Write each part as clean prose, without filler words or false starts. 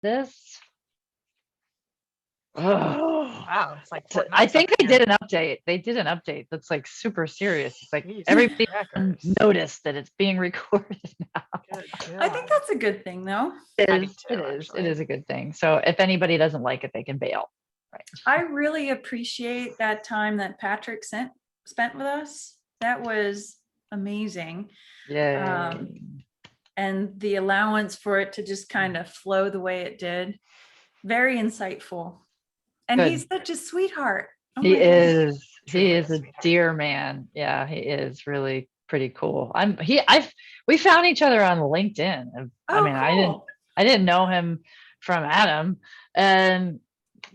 this. Oh, Wow, it's like Fort I Knox up think they in here. did an update. They did an update that's like super serious. It's like Jeez, everybody crackers. noticed that it's being recorded now. Good I think God. that's a good thing, though. I do too, It actually. is a good thing. So if anybody doesn't like it, they can bail. Right. I really appreciate that time that Patrick spent with us. That was amazing. Yeah. And the allowance for it to just kind of flow the way it did. Very insightful. And Good. he's such a sweetheart. Oh He my goodness. is. He Truly is a a sweetheart. dear man. Yeah, he is really pretty cool. We found each other on LinkedIn. I Oh, mean, cool. I didn't know him from Adam. And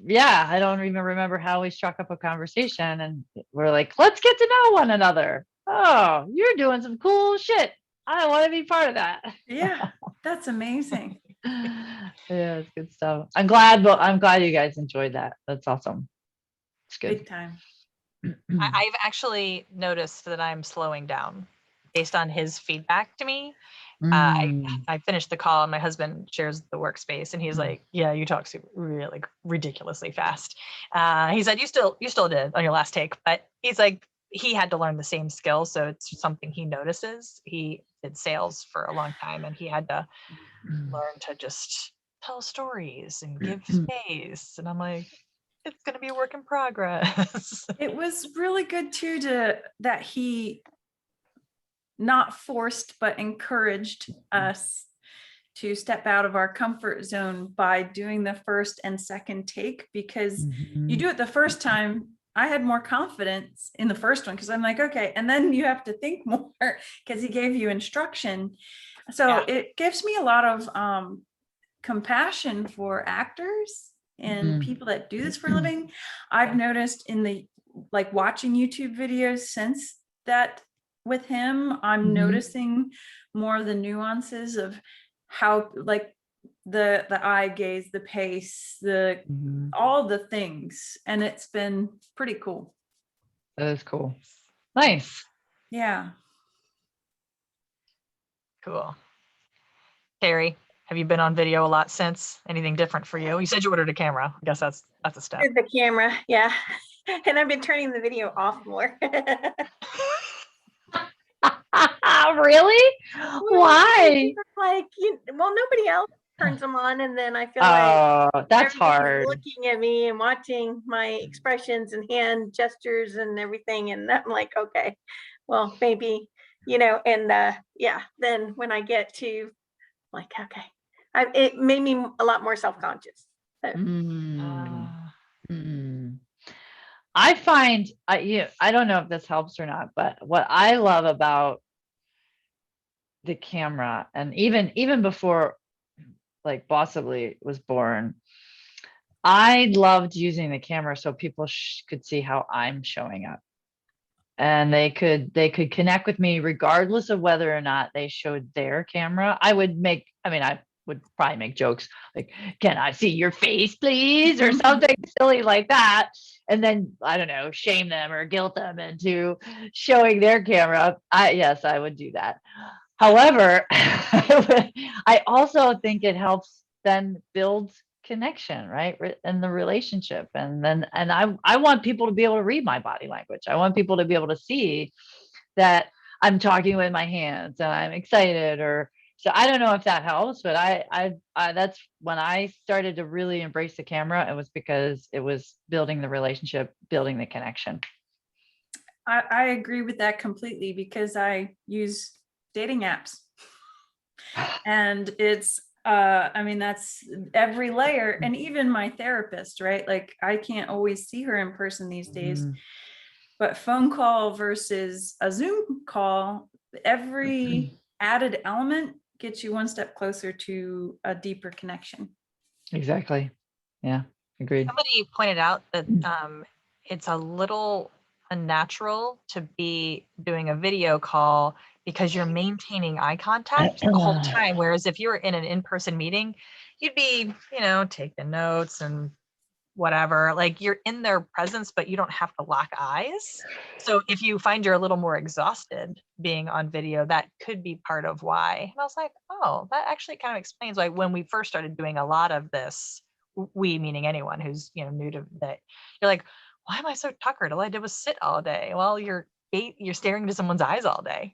yeah, I don't even remember how we struck up a conversation. And we're like, let's get to know one another. Oh, you're doing some cool shit. I want to be part of that. Yeah, that's amazing. Yeah, it's good stuff. I'm glad you guys enjoyed that. That's awesome. It's good. Big time. I've actually noticed that I'm slowing down based on his feedback to me. Mm. I finished the call and my husband shares the workspace and he's like, yeah, you talk really ridiculously fast. He said, you still did on your last take, but he's like, he had to learn the same skill. So it's something he notices. He did sales for a long time and he had to learn to just tell stories and give space. And I'm like, it's going to be a work in progress. It was really good too that he not forced but encouraged us to step out of our comfort zone by doing the first and second take, because you do it the first time. I had more confidence in the first one because I'm like, okay, and then you have to think more because he gave you instruction. So Yeah. it gives me a lot of compassion for actors and people that do this for a living. I've noticed in the watching YouTube videos since that with him, I'm noticing more of the nuances of how the eye gaze, the pace, all the things, and it's been pretty cool. That is cool. Nice. Yeah. Cool. Carrie, have you been on video a lot since? Anything different for you? You said you ordered a camera. I guess that's a step. The camera, yeah. And I've been turning the video off more. Really? Why? Like, well, nobody else turns them on, and then I feel like that's everybody's hard. looking at me and watching my expressions and hand gestures and everything, and I'm like, okay, well, maybe, and yeah. Then when I get to okay, it made me a lot more self-conscious. So. I find I don't know if this helps or not, but what I love about the camera, and even before like Bossibly was born, I loved using the camera so people could see how I'm showing up, and they could connect with me regardless of whether or not they showed their camera. I would probably make jokes like, can I see your face, please? Or something silly like that. And then, I don't know, shame them or guilt them into showing their camera. Yes, I would do that. However, I also think it helps then build connection, right? In the relationship. And I want people to be able to read my body language. I want people to be able to see that I'm talking with my hands and I'm excited, so I don't know if that helps, but I that's when I started to really embrace the camera. It was because it was building the relationship, building the connection. I agree with that completely, because I use dating apps, and it's that's every layer. And even my therapist, right? Like, I can't always see her in person these days, but phone call versus a Zoom call, every added element gets you one step closer to a deeper connection. Exactly. Yeah, agreed. Somebody pointed out that it's a little unnatural to be doing a video call because you're maintaining eye contact the whole time. Whereas if you were in an in-person meeting, you'd be, taking notes and whatever, like you're in their presence, but you don't have to lock eyes. So if you find you're a little more exhausted being on video, that could be part of why. And I was like, oh, that actually kind of explains why when we first started doing a lot of this, we meaning anyone who's, you know, new to that, you're like, why am I so tuckered? All I did was sit all day. Well, you're staring into someone's eyes all day.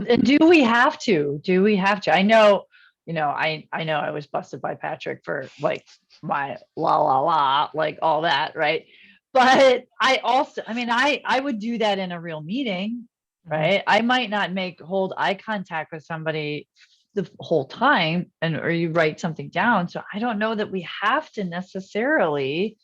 And do we have to? Do we have to? I know, I know I was busted by Patrick for like my like all that, right? But I would do that in a real meeting, right? I might not hold eye contact with somebody the whole time or you write something down. So I don't know that we have to necessarily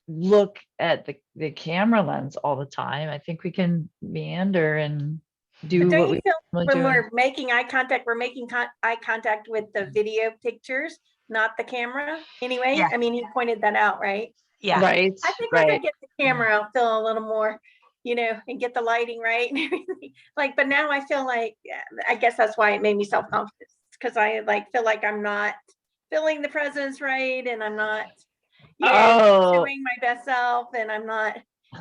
look at the camera lens all the time. I think we can meander and do But what don't we you feel normally when do. we're making eye contact, we're making eye contact with the video pictures, not the camera anyway? Yeah. I mean, he pointed that out, right? Yeah. Right. I think once I Right. get the camera, I'll feel a little more, you know, and get the lighting right and everything. Like, but now I feel like, I guess that's why it made me self-conscious, because I like feel like I'm not feeling the presence right, and I'm not, you know, showing my best self, and I'm not,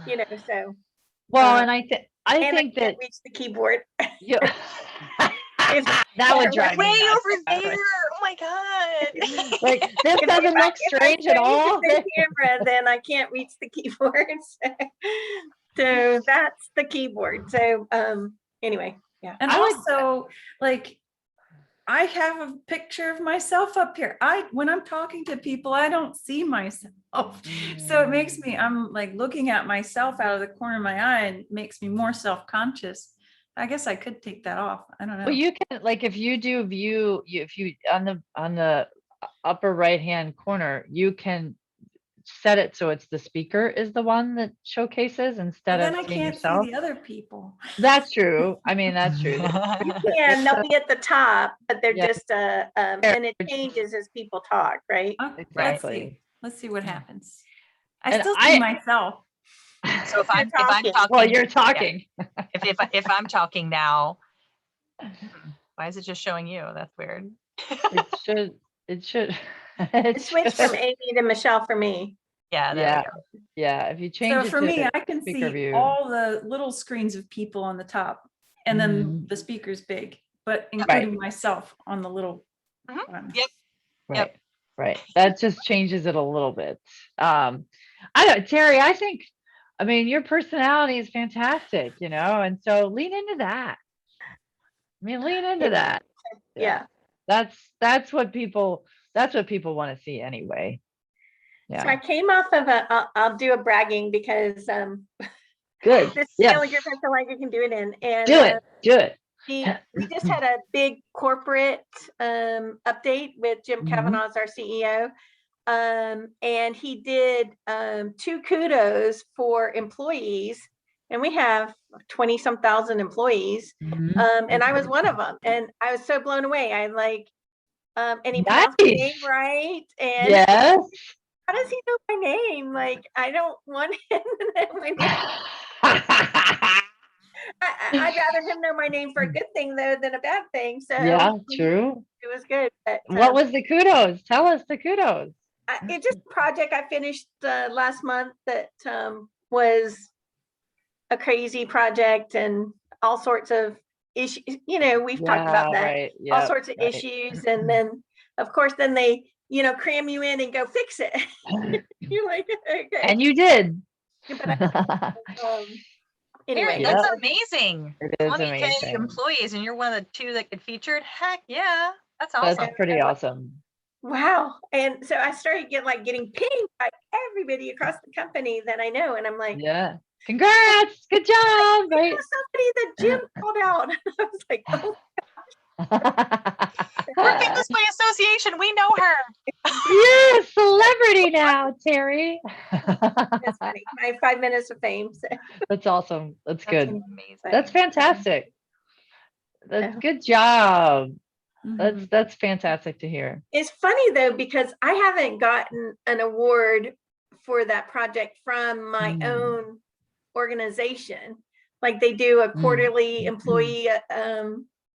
you know, so. Well, and I think And I that can't reach the keyboard. you If- that would yeah, drive Way me nuts. over there. Oh my God. Like this If- doesn't if I- look if I strange at can't use all. the camera, then I can't reach the keyboard. So that's the keyboard. So anyway, yeah. And I would- also, like, I have a picture of myself up here. When I'm talking to people, I don't see myself. So it makes me, I'm like looking at myself out of the corner of my eye, and it makes me more self-conscious. I guess I could take that off. I don't know. Well, you can, like, if you do if you on the upper right hand corner, you can set it so it's the speaker is the one that showcases But instead then of I seeing can't yourself. see the other people. That's true. I mean, that's true. And they'll be at the top, but they're Yeah. just and it changes as people talk, right? Okay, Exactly. let's see what happens. I And still see myself. So if I'm talking. talking, Well, you're talking. if I'm talking now, why is it just showing you? That's weird. It should. It switched from Amy to Michelle for me. Yeah, there Yeah. we go. Yeah. If you change So it for to me, I can speaker see view. all the little screens of people on the top, and then the speaker's big, but including myself on the little one. Yep. Right. Right. That just changes it a little bit. I don't, Terry, I mean, your personality is fantastic, and so lean into that. I mean, lean into that. Yeah. That's what people want to see anyway. So I Yeah. came off of I'll do a bragging because Good. this is Yes. the only group I feel like I can do it in. And Do it. Do it. we just had a big corporate update with Jim Mhm. Kavanaugh as our CEO. And he did 2 kudos for employees, and we have 20 some thousand employees. Mhm. And I was one of them, and I was so blown away. I like and he pronounced my name Nice. right. And Yes. how does he know my name? Like, I don't want him to know my name. I'd rather him know my name for a good thing though than a bad thing. So Yeah, true. it was good. But What was the kudos? Tell us the kudos. it's just a project I finished last month that was a crazy project, and all sorts of issues. We've talked about that. Right. All Yep, sorts of right. issues, and then of course then they cram you in and go fix it. You're like, okay. And you did. But anyway, Mary, that's amazing. It is 20K amazing. employees, and you're one of the 2 that get featured. Heck yeah, that's awesome. That's pretty awesome. wow. And so I started getting pinged by everybody across the company that I know, and I'm like, Yeah. Congrats. Good job. Right. somebody that Jim called out. I was like, oh, We're famous by association. We know her. You're a celebrity now, Terry. that's funny. My 5 minutes of fame. So That's awesome. That's good. Amazing. That's fantastic. That's good job. Mhm. That's fantastic to hear. it's funny though, because I haven't gotten an award for that project from my own organization. Like they do a quarterly employee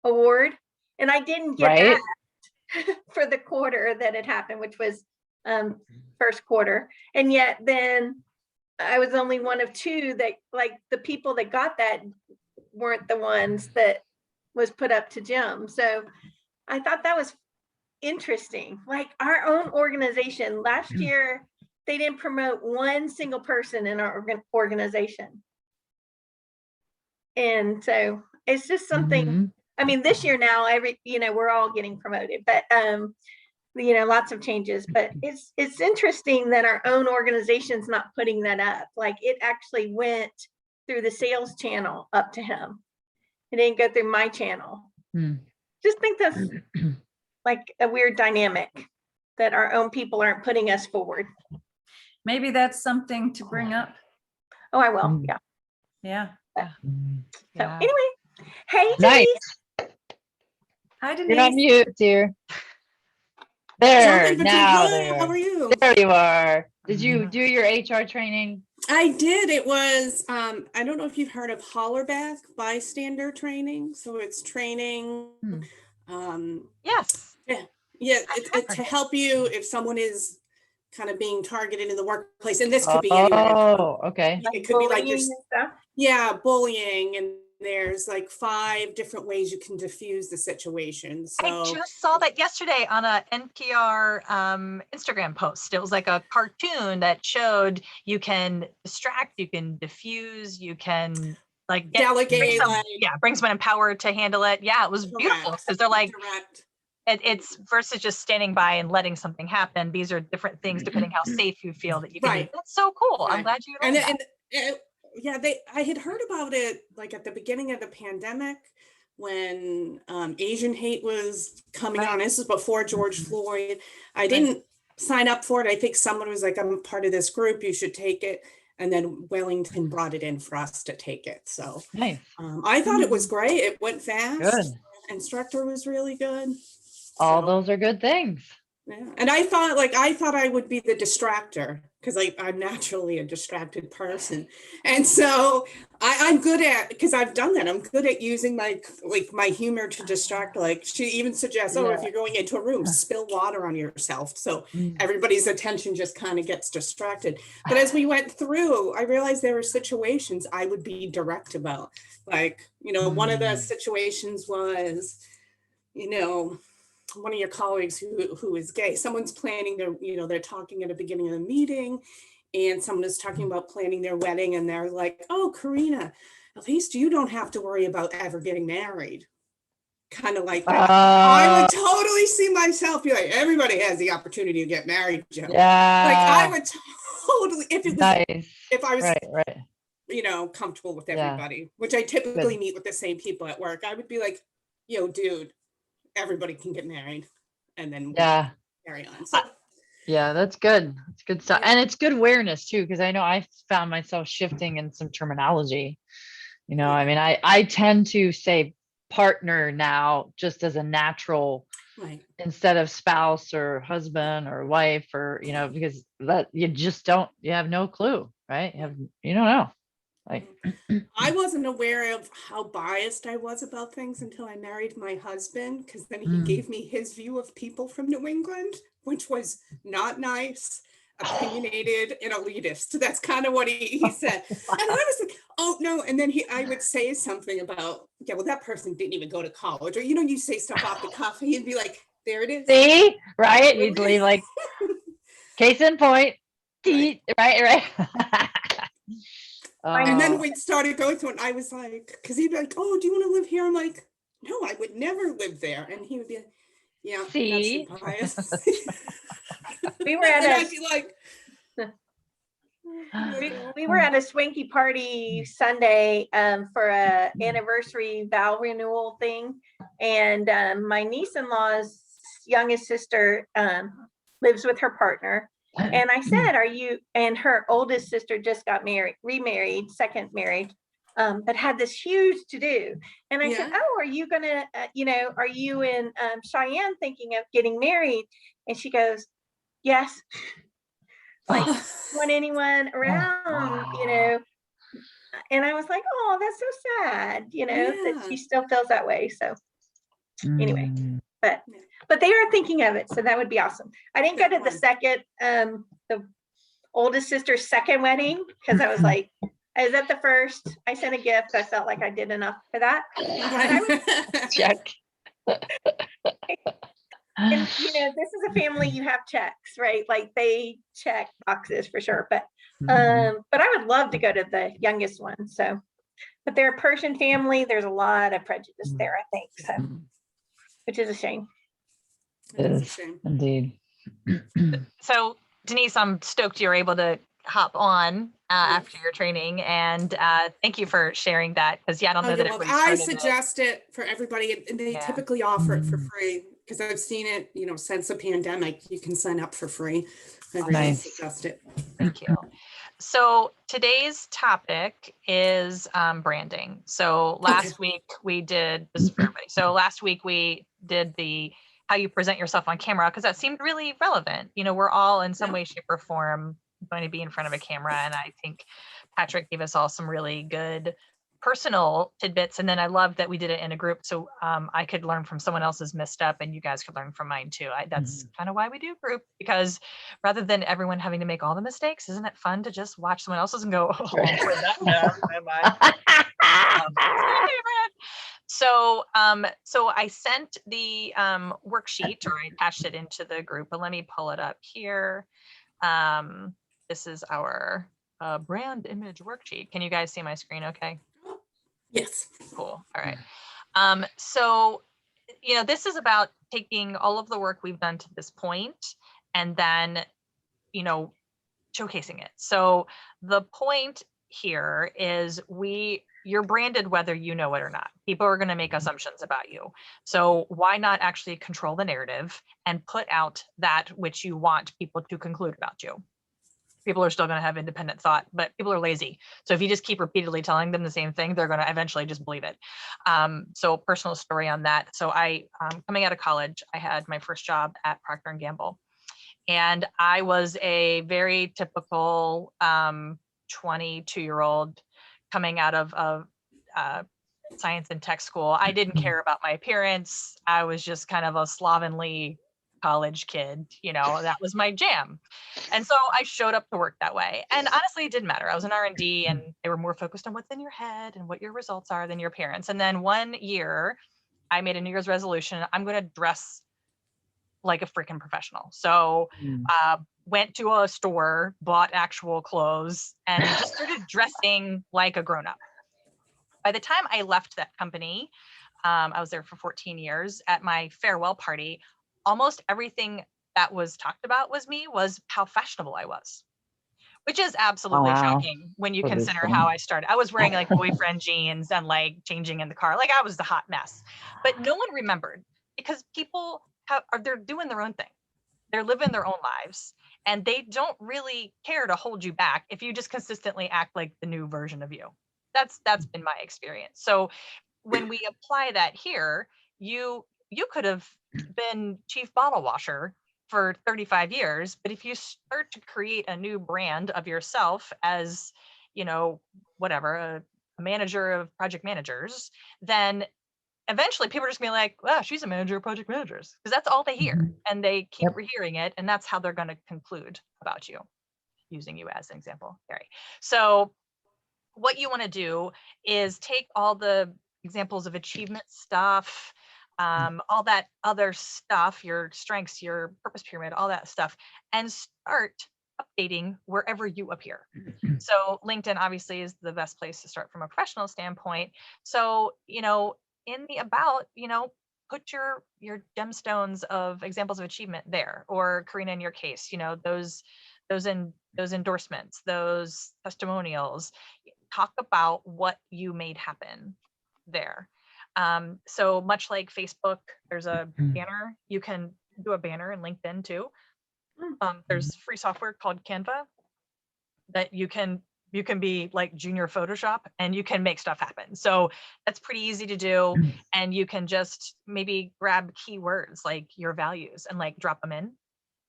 award, and I didn't get Right. that for the quarter that it happened, which was first quarter. And yet then I was only one of two that, like, the people that got that weren't the ones that was put up to Jim. So I thought that was interesting. Like, our own organization last year, they didn't promote one single person in our organization. And so it's just something, Mhm. I mean, this year now, we're all getting promoted, but lots of changes, but it's interesting that our own organization's not putting that up. Like, it actually went through the sales channel up to him. It didn't go through my channel. Just think that's like a weird dynamic that our own people aren't putting us forward. Maybe that's something to bring up. Oh, I will. Yeah. Yeah. So Yeah. anyway, hey, Nice. Denise. Hi, You're on Denise. mute, dear. There, Jumping between- now Hi, how are there. you? There you are. Did you do your HR training? I did. It was, I don't know if you've heard of Hollerback bystander training. So it's training, Yes. it's to help you if someone is kind of being targeted in the workplace. And this could be anywhere. Oh, okay. It could be like Bullying this, and stuff. yeah, bullying, and there's like 5 different ways you can diffuse the situation. I So just saw that yesterday on a NPR Instagram post. It was like a cartoon that showed you can distract, you can diffuse, you can like delegate, bring someone empowered to handle it. Yeah, it was beautiful correct, because they're like, direct. it's versus just standing by and letting something happen. These are different things depending how safe you feel that you can do. Right. That's so cool. I'm Right. glad you learned that. Yeah, I had heard about it like at the beginning of the pandemic when Asian hate was coming on. This is before George Floyd. I didn't sign up for it. I think someone was like, I'm part of this group, you should take it. And then Wellington brought it in for us to take it. So Nice. I thought it was great. It went fast. Good. Instructor was really good. All So, those are good things. yeah. And I thought I would be the distractor because I'm naturally a distracted person. And so I'm good at, because I've done that. I'm good at using my humor to distract. Like, she even suggests, if you're going into a room, spill water on yourself. So everybody's attention just kind of gets distracted. But as we went through, I realized there were situations I would be direct about. Like, one of the situations was, one of your colleagues who is gay, someone's planning they're talking at the beginning of the meeting, and someone is talking about planning their wedding, and they're like, oh, Karina, at least you don't have to worry about ever getting married. Kind of like that. I would totally see myself be like, everybody has the opportunity to get married, Joe. Yeah. Like, I would totally, if I was right. comfortable with everybody, which I typically meet with the same people at work, I would be like, dude, everybody can get married, and then carry on. So yeah, that's good. It's good stuff. And it's good awareness too, because I know I found myself shifting in some terminology. I mean, I tend to say partner now just as a natural, instead of spouse or husband or wife, or because that you have no clue, right? You don't know. Like, I wasn't aware of how biased I was about things until I married my husband, because then he gave me his view of people from New England, which was not nice, opinionated, and elitist. That's kind of what he said. And I was like, oh no. And then I would say something about, that person didn't even go to college, or you say stuff off the cuff, and he'd be like, there it is. See, right? He'd leave like, case in point. Right. And then we started going through it, and I was like, because he'd be like, oh, do you want to live here? I'm like, no, I would never live there. And he would be like, yeah, see, that's the bias. We were at I'd be like, we were at a swanky party Sunday for a anniversary vow renewal thing, and my niece-in-law's youngest sister lives with her partner. And I said, and her oldest sister just got remarried, second marriage, but had this huge to do. And I said, oh, are you gonna, are you in Cheyenne thinking of getting married? And she goes, yes. Like, want anyone around, And I was like, oh, that's so sad, that she still feels that way. So anyway, but but they are thinking of it. So that would be awesome. I didn't go to the second, the oldest sister's second wedding because I was like, I was at the first. I sent a gift. I felt like I did enough for that. Check. And this is a family, you have checks, right? Like they check boxes for sure. But I would love to go to the youngest one. So, but they're a Persian family. There's a lot of prejudice there, I think. So, which is a shame. It is indeed. So Denise, I'm stoked you're able to hop on after your training, and thank you for sharing that, because I don't know that everybody's heard I of it. suggest it for everybody, and they typically offer it for free because I've seen it, since the pandemic. You can sign up for free. I really suggest it. Thank you. So today's topic is branding. So last week we did this for everybody. So last week we did the how you present yourself on camera, because that seemed really relevant. We're all in some way, shape, or form going to be in front of a camera, and I think Patrick gave us all some really good personal tidbits, and then I love that we did it in a group, so I could learn from someone else's misstep and you guys could learn from mine too. That's kind of why we do group, because rather than everyone having to make all the mistakes, isn't it fun to just watch someone else's and go, oh, So I sent the worksheet, or I attached it into the group, but let me pull it up here. This is our brand image worksheet. Can you guys see my screen okay? Yes. Cool. All right. So, this is about taking all of the work we've done to this point and then, showcasing it. So the point here is you're branded whether you know it or not. People are going to make assumptions about you. So why not actually control the narrative and put out that which you want people to conclude about you? People are still going to have independent thought, but people are lazy. So if you just keep repeatedly telling them the same thing, they're going to eventually just believe it. So personal story on that. So coming out of college, I had my first job at Procter & Gamble. And I was a very typical 22-year-old coming out of science and tech school. I didn't care about my appearance. I was just kind of a slovenly college kid, that was my jam. And so I showed up to work that way. And honestly, it didn't matter. I was in R&D and they were more focused on what's in your head and what your results are than your appearance. And then one year I made a New Year's resolution. I'm going to dress like a freaking professional. So went to a store, bought actual clothes, and just started dressing like a grown-up. By the time I left that company, I was there for 14 years. At my farewell party, almost everything that was talked about was how fashionable I was, which is absolutely shocking when you consider how I started. I was wearing like boyfriend jeans and like changing in the car. Like I was the hot mess, but no one remembered because people they're doing their own thing. They're living their own lives and they don't really care to hold you back if you just consistently act like the new version of you. That's been my experience. So when we apply that here, you could have been chief bottle washer for 35 years, but if you start to create a new brand of yourself as, whatever, a manager of project managers, then eventually people are just gonna be like, wow, she's a manager of project managers, because that's all they hear and they keep rehearing it. And that's how they're going to conclude about you, using you as an example, Gary. So what you want to do is take all the examples of achievement stuff, all that other stuff, your strengths, your purpose pyramid, all that stuff, and start updating wherever you appear. So LinkedIn obviously is the best place to start from a professional standpoint. So, in the about, put your gemstones of examples of achievement there, or Karina, in your case, those endorsements, those testimonials, talk about what you made happen there. So much like Facebook, there's a banner. You can do a banner in LinkedIn too. There's free software called Canva that you can be like junior Photoshop and you can make stuff happen. So that's pretty easy to do. And you can just maybe grab keywords like your values and like drop them in.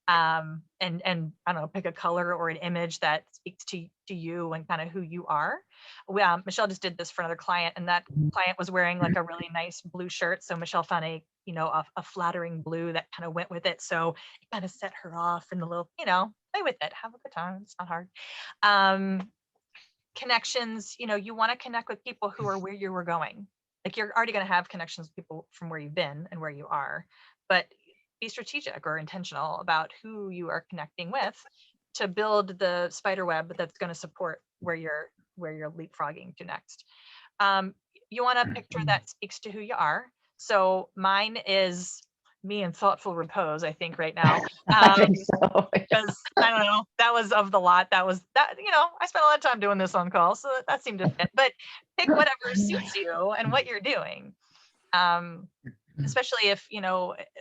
and I don't know, pick a color or an image that speaks to you and kind of who you are. Michelle just did this for another client, and that client was wearing like a really nice blue shirt. So Michelle found a flattering blue that kind of went with it. So it kind of set her off in a little, play with it, have a good time. It's not hard. Connections, you want to connect with people who are where you were going. Like you're already going to have connections with people from where you've been and where you are, but be strategic or intentional about who you are connecting with to build the spider web that's going to support where you're leapfrogging to next. You want a picture that speaks to who you are. So mine is me in thoughtful repose, I think right now. I think so. Because I don't know, that was of the lot. That I spent a lot of time doing this on call, so that seemed to fit. But pick whatever suits you and what you're doing. Especially if,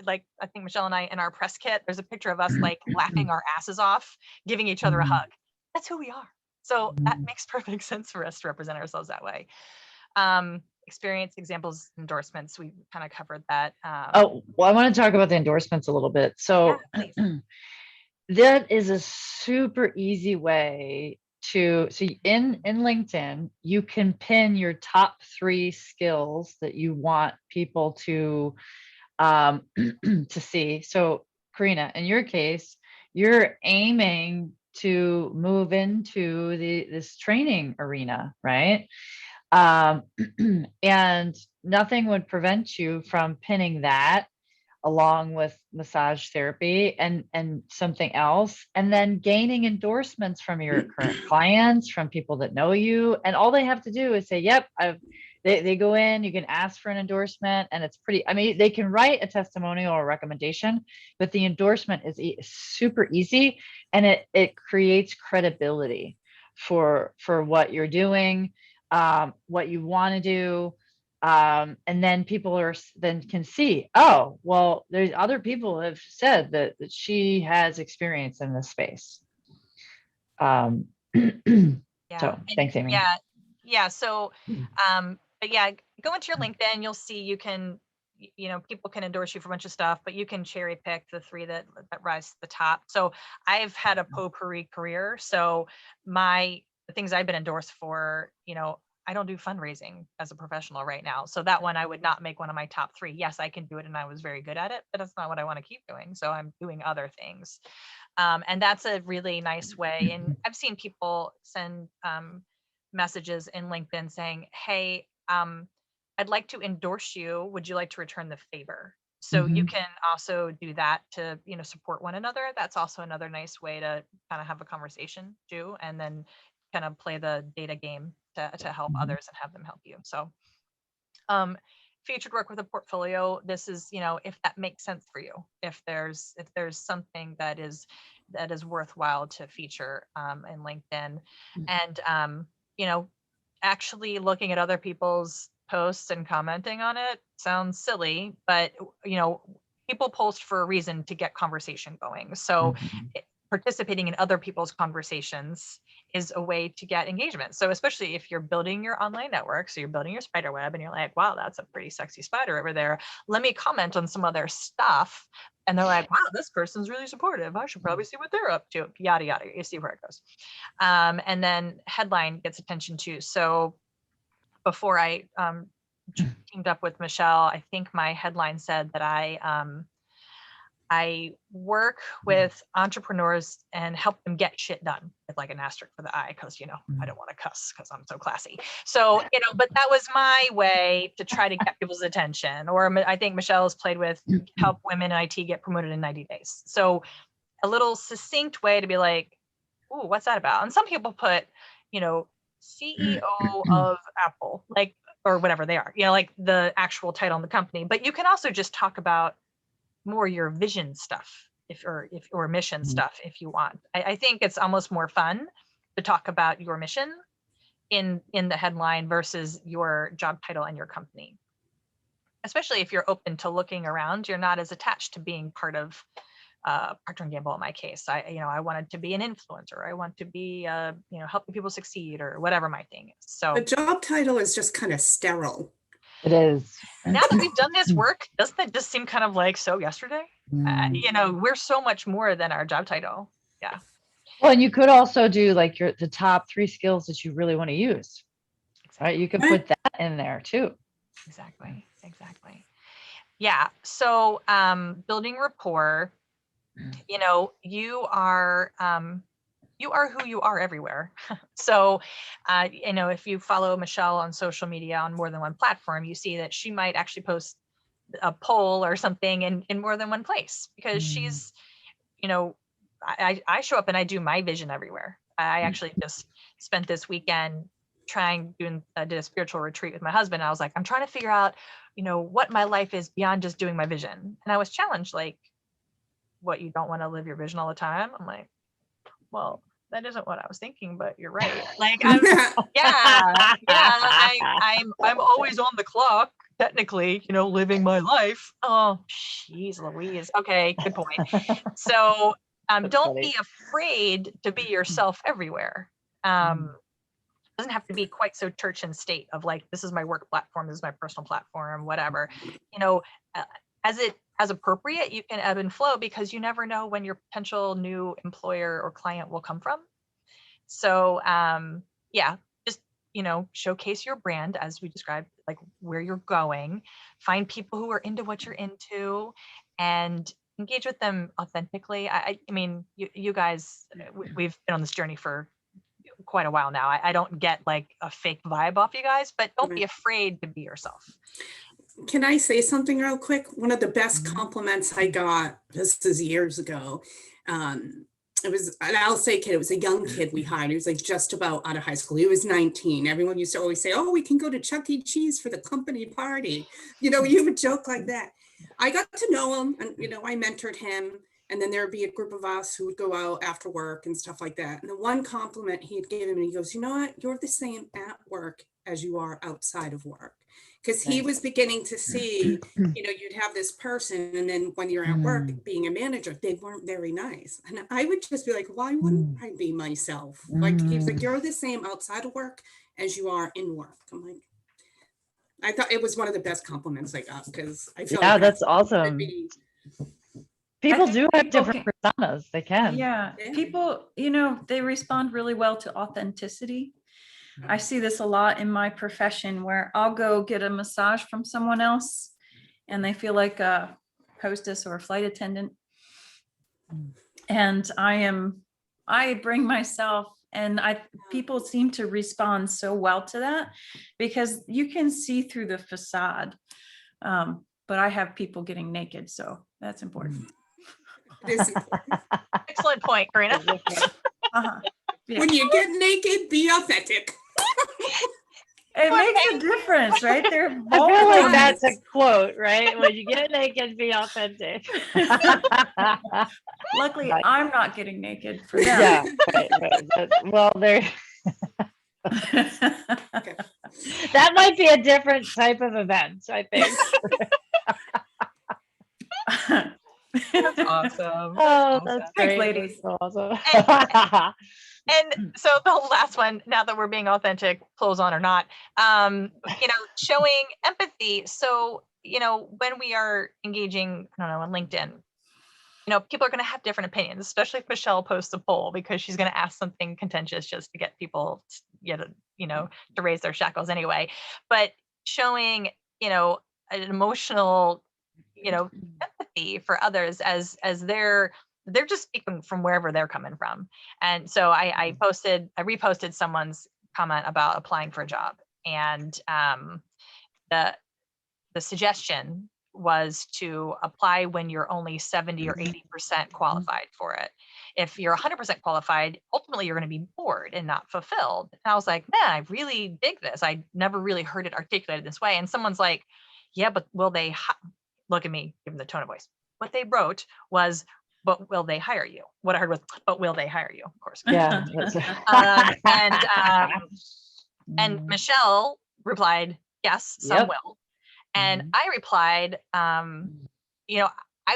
like I think Michelle and I in our press kit, there's a picture of us like laughing our asses off, giving each other a hug. That's who we are. So that makes perfect sense for us to represent ourselves that way. Experience, examples, endorsements, we kind of covered that. Oh, well, I want to talk about the endorsements a little bit. So that is a super easy way to, so in LinkedIn, you can pin your top 3 skills that you want people to to see. So Karina, in your case, you're aiming to move into this training arena, right? And nothing would prevent you from pinning that along with massage therapy and something else, and then gaining endorsements from your current clients, from people that know you, and all they have to do is say, yep, they go in, you can ask for an endorsement, and it's pretty, I mean, they can write a testimonial or a recommendation, but the endorsement is super easy, and it creates credibility for what you're doing, what you want to do. And then people can see, oh, well, there's other people have said that she has experience in this space. So thanks, Amy. Yeah. So, but yeah, go into your LinkedIn, you'll see you can, people can endorse you for a bunch of stuff, but you can cherry pick the 3 that rise to the top. So I've had a potpourri career. So the things I've been endorsed for, I don't do fundraising as a professional right now. So that one I would not make one of my top 3. Yes, I can do it and I was very good at it, but that's not what I want to keep doing. So I'm doing other things. And that's a really nice way. And I've seen people send messages in LinkedIn saying, hey, I'd like to endorse you. Would you like to return the favor? So you can also do that to, support one another. That's also another nice way to kind of have a conversation too, and then kind of play the data game to help others and have them help you. So featured work with a portfolio, this is, if that makes sense for you, if there's something that is worthwhile to feature in LinkedIn, and actually looking at other people's posts and commenting on it sounds silly, but people post for a reason to get conversation going. So participating in other people's conversations is a way to get engagement. So especially if you're building your online network, so you're building your spider web and you're like, wow, that's a pretty sexy spider over there. Let me comment on some other stuff. And they're like, wow, this person's really supportive. I should probably see what they're up to, yada, yada. You see where it goes. And then headline gets attention too. So before I teamed up with Michelle, I think my headline said that I work with entrepreneurs and help them get shit done, with like an asterisk for the I, because I don't want to cuss because I'm so classy. So but that was my way to try to get people's attention. Or I think Michelle has played with help women in IT get promoted in 90 days. So a little succinct way to be like, ooh, what's that about? And some people put, CEO of Apple, like, or whatever they are, like the actual title in the company. But you can also just talk about more your vision stuff or mission stuff if you want. I think it's almost more fun to talk about your mission in the headline versus your job title and your company. Especially if you're open to looking around, you're not as attached to being part of Procter & Gamble in my case. I wanted to be an influencer. I want to be helping people succeed or whatever my thing is. So the job title is just kind of sterile. It is. Now that we've done this work, doesn't that just seem kind of like so yesterday? we're so much more than our job title. Yeah. Well, and you could also do like the top 3 skills that you really want to use, right? You could Right. put that in there too. Exactly. Yeah. So building rapport, you are who you are everywhere. So, if you follow Michelle on social media on more than one platform, you see that she might actually post a poll or something in more than one place because she's, I show up and I do my vision everywhere. I actually just spent this weekend did a spiritual retreat with my husband. I was like, I'm trying to figure out, what my life is beyond just doing my vision. And I was challenged, like, what, you don't want to live your vision all the time? I'm like, well, that isn't what I was thinking, but you're right. Like, I'm always on the clock, technically, living my life. Oh, jeez Louise. Okay, good point. So don't funny. be afraid to be yourself everywhere. Doesn't have to be quite so church and state of like, this is my work platform, this is my personal platform, whatever. As appropriate, you can ebb and flow because you never know when your potential new employer or client will come from. So just showcase your brand as we described, like where you're going, find people who are into what you're into, and engage with them authentically. I mean, you guys, we've been on this journey for quite a while now. I don't get like a fake vibe off you guys, but don't be afraid to be yourself. Can I say something real quick? One of the best compliments I got, this is years ago. It was an kid. It was a young kid we hired. He was like just about out of high school. He was 19. Everyone used to always say, oh, we can go to Chuck E. Cheese for the company party. You would joke like that. I got to know him and, I mentored him. And then there would be a group of us who would go out after work and stuff like that. And the one compliment he had given me, he goes, you know what? You're the same at work as you are outside of work. Because he was beginning to see, you'd have this person, and then when you're at work being a manager, they weren't very nice. And I would just be like, why wouldn't I be myself? Like, he was like, you're the same outside of work as you are in work. I'm like, I thought it was one of the best compliments I got because I feel like that's awesome. People think do have people different personas. They can. Yeah, people, they respond really well to authenticity. I see this a lot in my profession where I'll go get a massage from someone else and they feel like a hostess or a flight attendant. And I bring myself, and people seem to respond so well to that because you can see through the facade. But I have people getting naked, so that's important. It is important. Excellent point, Karina. Uh-huh. Yeah. When you get naked, be authentic. It makes a difference, right? They're I feel vulnerable. like that's a quote, right? When you get naked, be authentic. Luckily, Right. I'm not getting naked for them. Yeah, right. Well, that might be a different type of event, I think. That's awesome. Oh, that's Thanks, great. ladies. That's awesome. And so the last one, now that we're being authentic, clothes on or not, showing empathy. So, when we are engaging, I don't know, on LinkedIn, people are going to have different opinions, especially if Michelle posts a poll because she's going to ask something contentious just to get people, to raise their shackles anyway. But showing, an emotional, empathy for others as they're just speaking from wherever they're coming from. And so I reposted someone's comment about applying for a job, and the suggestion was to apply when you're only 70 or 80% qualified for it. If you're 100% qualified, ultimately you're going to be bored and not fulfilled. And I was like, man, I really dig this. I never really heard it articulated this way. And someone's like, yeah, but will they look at me, give them the tone of voice. What they wrote was, but will they hire you? What I heard was, but will they hire you? Of course. Yeah. And Michelle replied, yes, some will. And I replied, I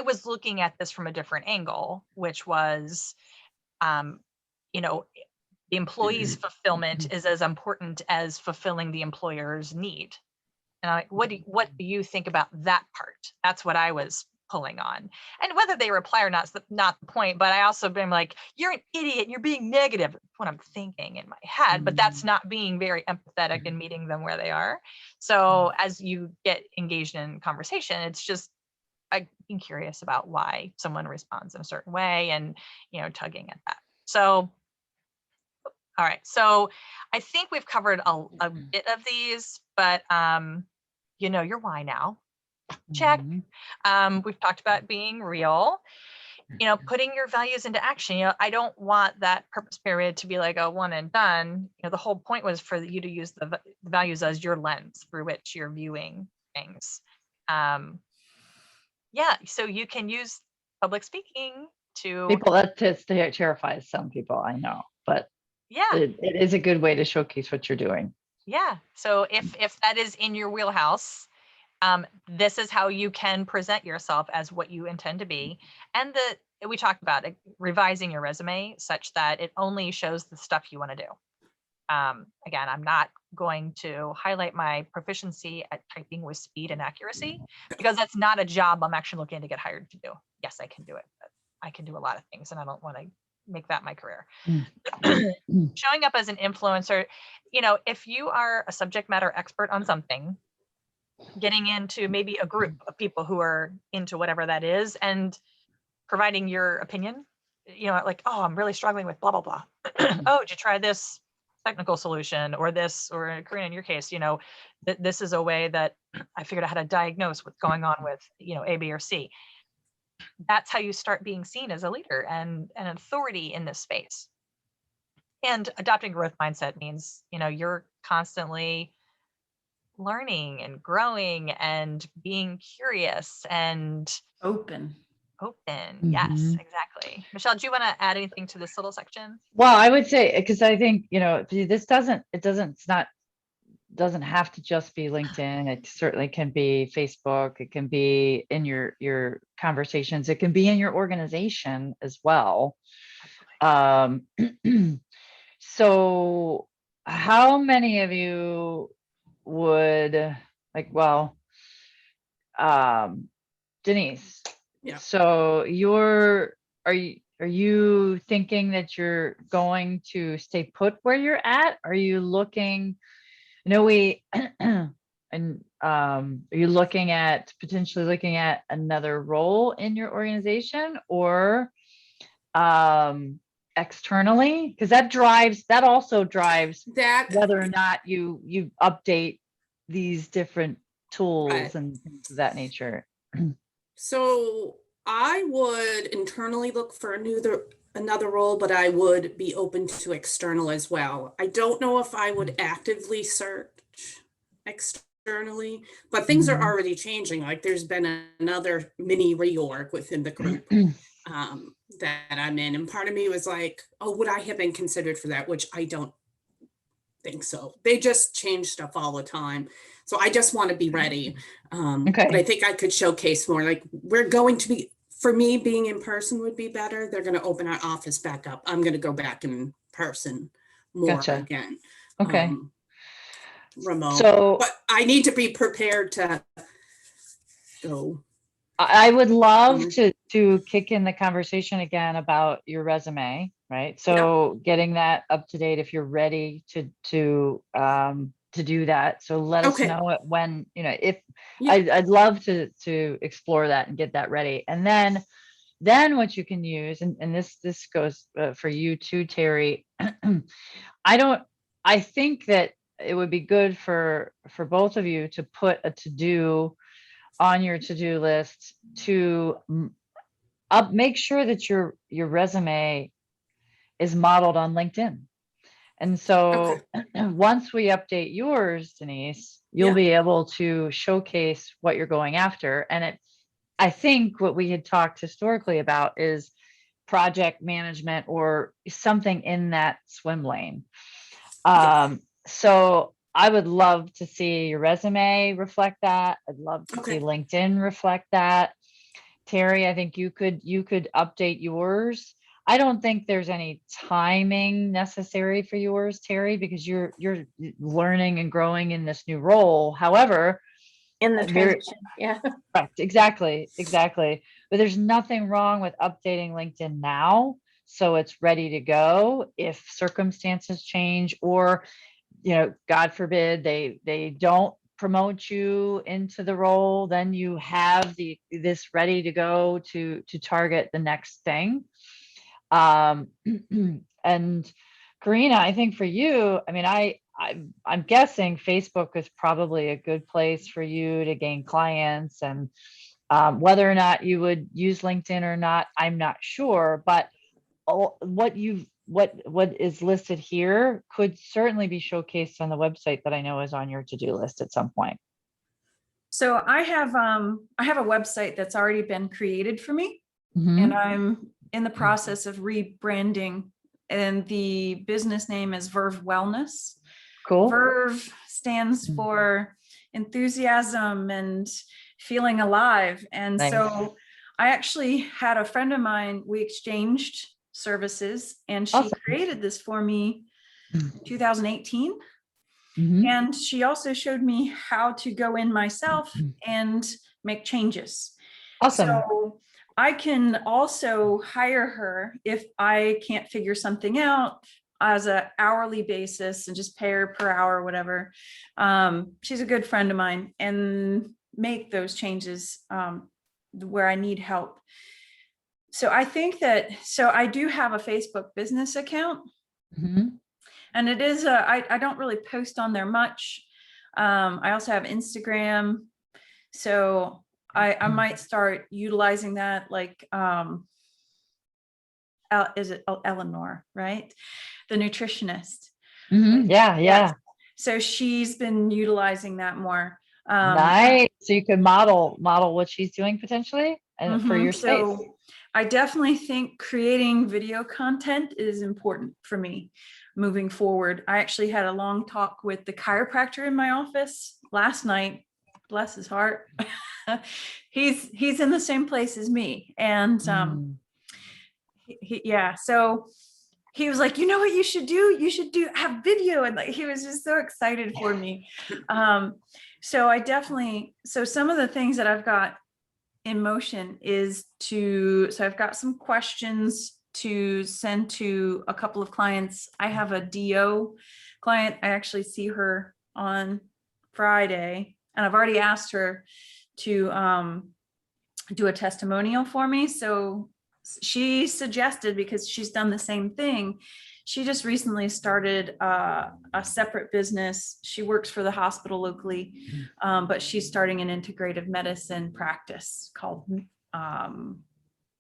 was looking at this from a different angle, which was, the employee's fulfillment is as important as fulfilling the employer's need. And I'm like, what do you think about that part? That's what I was pulling on. And whether they reply or not is not the point, but I also been like, you're an idiot, you're being negative, what I'm thinking in my head, but that's not being very empathetic and meeting them where they are. So as you get engaged in conversation, it's just being curious about why someone responds in a certain way and, tugging at that. So, all right. So I think we've covered a bit of these, but you know your why now. Check. We've talked about being real, putting your values into action. I don't want that purpose period to be like a one and done. The whole point was for you to use the values as your lens through which you're viewing things. Yeah, so you can use public speaking to People, that terrifies some people, I know, but yeah, it is a good way to showcase what you're doing. yeah. So if that is in your wheelhouse, this is how you can present yourself as what you intend to be. And we talked about revising your resume such that it only shows the stuff you want to do. Again, I'm not going to highlight my proficiency at typing with speed and accuracy because that's not a job I'm actually looking to get hired to do. Yes, I can do it, but I can do a lot of things and I don't want to make that my career. Showing up as an influencer, if you are a subject matter expert on something, getting into maybe a group of people who are into whatever that is and providing your opinion, like, oh, I'm really struggling with blah, blah, blah. Oh, did you try this technical solution or this, or Corinne, in your case, this is a way that I figured out how to diagnose what's going on with, A, B, or C. That's how you start being seen as a leader and an authority in this space. And adopting growth mindset means, you're constantly learning and growing and being curious and Open. Yes, exactly. Michelle, do you want to add anything to this little section? Well, I would say, because I think, this doesn't have to just be LinkedIn. It certainly can be Facebook. It can be in your conversations. It can be in your organization as well. So how many of you would Denise, Yeah. so are you thinking that you're going to stay put where you're at? Are you looking, and are you potentially looking at another role in your organization or externally? Because that also drives That whether or not you update these different tools Right. and things of that nature. So I would internally look for another role, but I would be open to external as well. I don't know if I would actively search externally, but things are already changing. Like there's been another mini reorg within the group that I'm in. And part of me was like, oh, would I have been considered for that? Which I don't think so. They just change stuff all the time. So I just want to be ready. But I think I could showcase more. Like we're going to be, for me, being in person would be better. They're going to open our office back up. I'm going to go back in person more again. Okay. Remote. So, but I need to be prepared to go. I would love to kick in the conversation again about your resume, right? So getting that up to date if you're ready to do that. So let us know it when, if I'd love to explore that and get that ready. And then what you can use, and this goes for you too, Terry. I think that it would be good for both of you to put a to-do on your to-do list to make sure that your resume is modeled on LinkedIn. And so once we update yours, Denise, you'll be able to showcase what you're going after. And I think what we had talked historically about is project management or something in that swim lane. So I would love to see your resume reflect that. I'd love to see LinkedIn reflect that. Terry, I think you could update yours. I don't think there's any timing necessary for yours, Terry, because you're learning and growing in this new role. However, in the Very transition. Yeah. correct. Exactly. Exactly. But there's nothing wrong with updating LinkedIn now, so it's ready to go if circumstances change, or, God forbid they don't promote you into the role, then you have this ready to go to target the next thing. And Karina, I think for you, I mean, I'm guessing Facebook is probably a good place for you to gain clients, and whether or not you would use LinkedIn or not, I'm not sure, but what is listed here could certainly be showcased on the website that I know is on your to-do list at some point. So I have a website that's already been created for me, Mhm. and I'm in the process of rebranding, and the business name is Verve Wellness. Cool. Verve stands for enthusiasm and feeling alive. And Nice. so I actually had a friend of mine, we exchanged services, and she Awesome. created this for me in 2018. Mhm. And she also showed me how to go in myself and make changes. Awesome. So I can also hire her if I can't figure something out as an hourly basis and just pay her per hour or whatever. She's a good friend of mine, and make those changes where I need help. So I think so I do have a Facebook business account. Mhm. And it is I don't really post on there much. I also have Instagram. So I might start utilizing that, like is it Eleanor, right? The nutritionist. Mhm. Yeah. Yes. So she's been utilizing that more. Nice. So you could model what she's doing potentially, and for your space. So I definitely think creating video content is important for me moving forward. I actually had a long talk with the chiropractor in my office last night. Bless his heart. He's in the same place as me. And so he was like, you know what you should do? You should have video. And like, he was just so excited for me. So some of the things that I've got in motion is so I've got some questions to send to a couple of clients. I have a DO client. I actually see her on Friday, and I've already asked her to do a testimonial for me. So she suggested, because she's done the same thing, she just recently started a separate business. She works for the hospital locally, but she's starting an integrative medicine practice called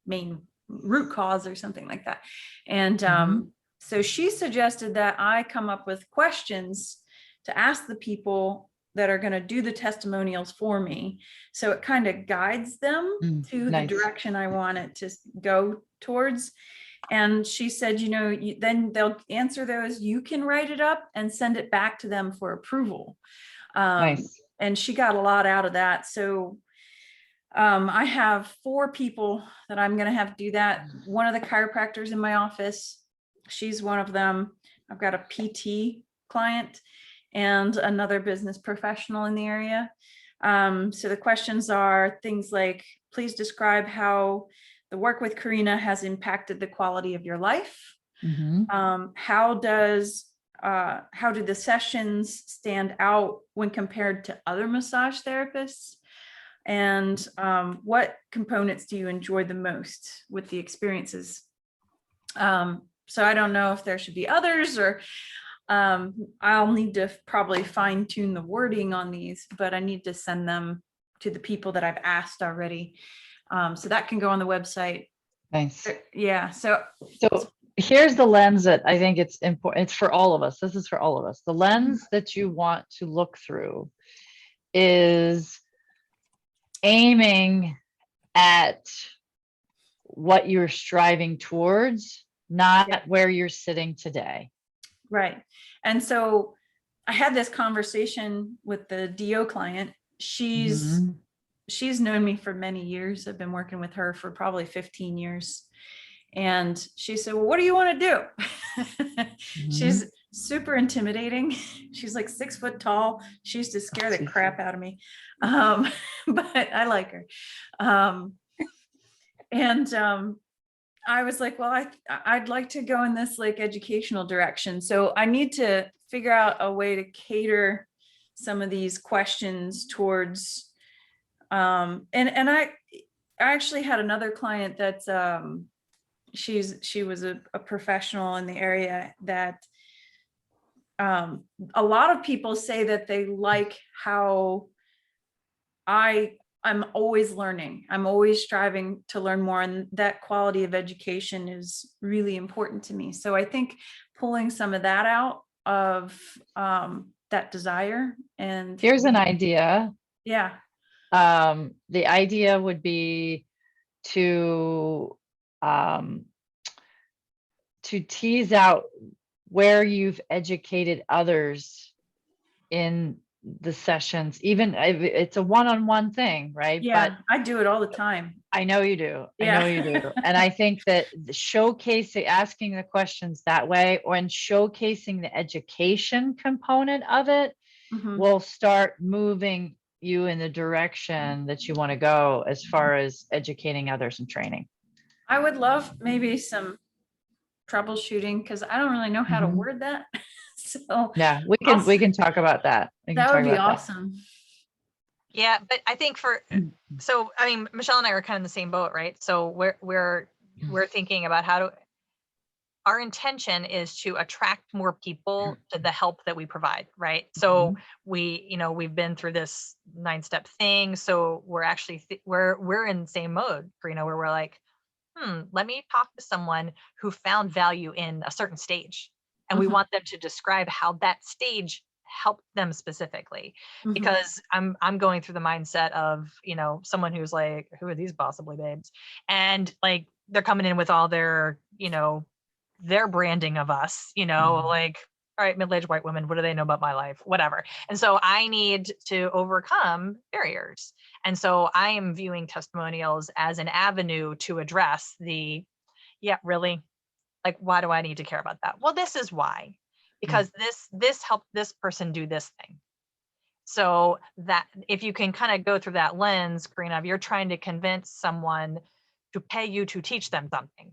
Main Root Cause or something like that. And so she suggested that I come up with questions to ask the people that are going to do the testimonials for me. So it kind of guides them to nice. the direction I want it to go towards. And she said, then they'll answer those. You can write it up and send it back to them for approval. Nice. And she got a lot out of that. So I have 4 people that I'm going to have to do that. One of the chiropractors in my office, she's one of them. I've got a PT client and another business professional in the area. So the questions are things like, please describe how the work with Karina has impacted the quality of your life. How do the sessions stand out when compared to other massage therapists? And what components do you enjoy the most with the experiences? So I don't know if there should be others, or I'll need to probably fine tune the wording on these, but I need to send them to the people that I've asked already. So that can go on the website. Nice. Yeah. So here's the lens that I think it's important. It's for all of us. This is for all of us. The lens that you want to look through is aiming at what you're striving towards, not where you're sitting today. Right. And so I had this conversation with the DO client. She's known me for many years. I've been working with her for probably 15 years. And she said, well, what do you want to do? super intimidating. She's like 6 foot tall. She used to scare the Jeez. crap out of me. But I like her. And I was like, well, I'd like to go in this like educational direction. So I need to figure out a way to cater some of these questions towards, and I actually had another client that's, she was a professional in the area that, a lot of people say that they like how I'm always learning. I'm always striving to learn more. And that quality of education is really important to me. So I think pulling some of that out of that desire. And Here's an idea. yeah, The idea would be to tease out where you've educated others in the sessions, even if it's a one-on-one thing, right? yeah, I do it all the time. I know you do. I Yeah. know you do. And I think that showcasing, asking the questions that way, or in showcasing the education component of it, Mhm. will start moving you in the direction that you want to go as far as educating others and training. I would love maybe some troubleshooting because I don't really know how to Mhm. word that. So Yeah, we can talk about that. We can that would talk be about that. awesome. Yeah, but I think so I mean, Michelle and I are kind of in the same boat, right? So we're thinking about our intention is to attract more people to the help that we provide, right? So we've been through this 9-step thing. So we're actually, we're in the same mode, Karina, where we're like, let me talk to someone who found value in a certain stage. And we Mhm. want them to describe how that stage helped them specifically. Mhm. Because I'm going through the mindset of, someone who's like, who are these possibly babes? And like, they're coming in with all their, their branding of us, like, all right, middle-aged white women, what do they know about my life? Whatever. And so I need to overcome barriers. And so I am viewing testimonials as an avenue to address yeah, really? Like, why do I need to care about that? Well, this is why, because this helped this person do this thing. So that if you can kind of go through that lens, Karina, if you're trying to convince someone to pay you to teach them something,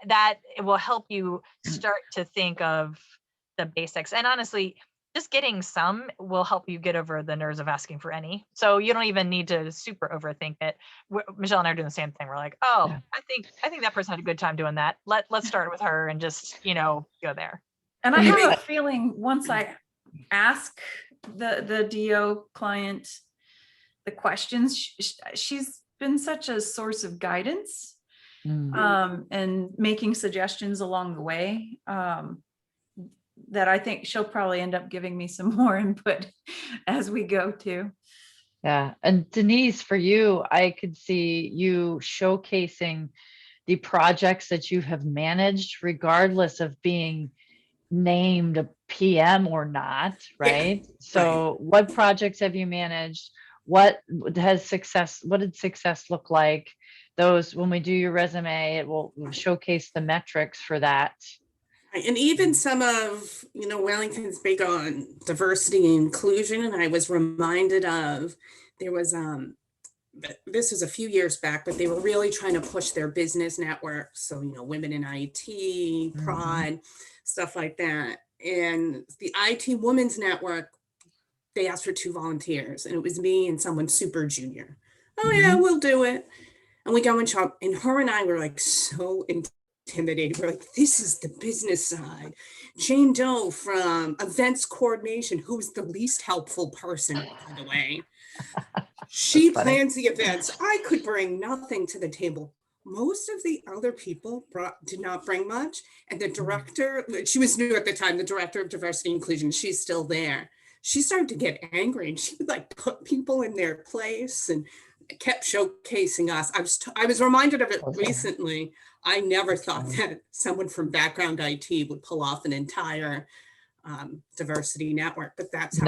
that it will help you start to think of the basics. And honestly, just getting some will help you get over the nerves of asking for any. So you don't even need to super overthink it. Michelle and I are doing the same thing. We're like, oh, Yeah. I think that person had a good time doing that. Let's start with her and just, go there. And I And have maybe- a feeling once I ask the DO client the questions, she's been such a source of guidance, and making suggestions along the way, that I think she'll probably end up giving me some more input as we go too. Yeah. And Denise, for you, I could see you showcasing the projects that you have managed, regardless of being named a PM or not, right? So what projects have you managed? What did success look like? Those, when we do your resume, it will showcase the metrics for that. And even some of, Wellington's big on diversity and inclusion. And I was reminded of, there was, this was a few years back, but they were really trying to push their business network. So, women in IT, pride, stuff like that. And the IT Women's Network, they asked for 2 volunteers, and it was me and someone super junior. Oh yeah, we'll do it. And we go and shop, and her and I were like so intimidated. We're like, this is the business side. Jane Doe from events coordination, who's the least helpful person, by the way. She plans the events. I could bring nothing to the table. Most of the other people did not bring much. And the director, she was new at the time, the director of diversity and inclusion, she's still there. She started to get angry, and she would like put people in their place and kept showcasing us. I was reminded of it recently. I never thought that someone from background IT would pull off an entire diversity network, but that's how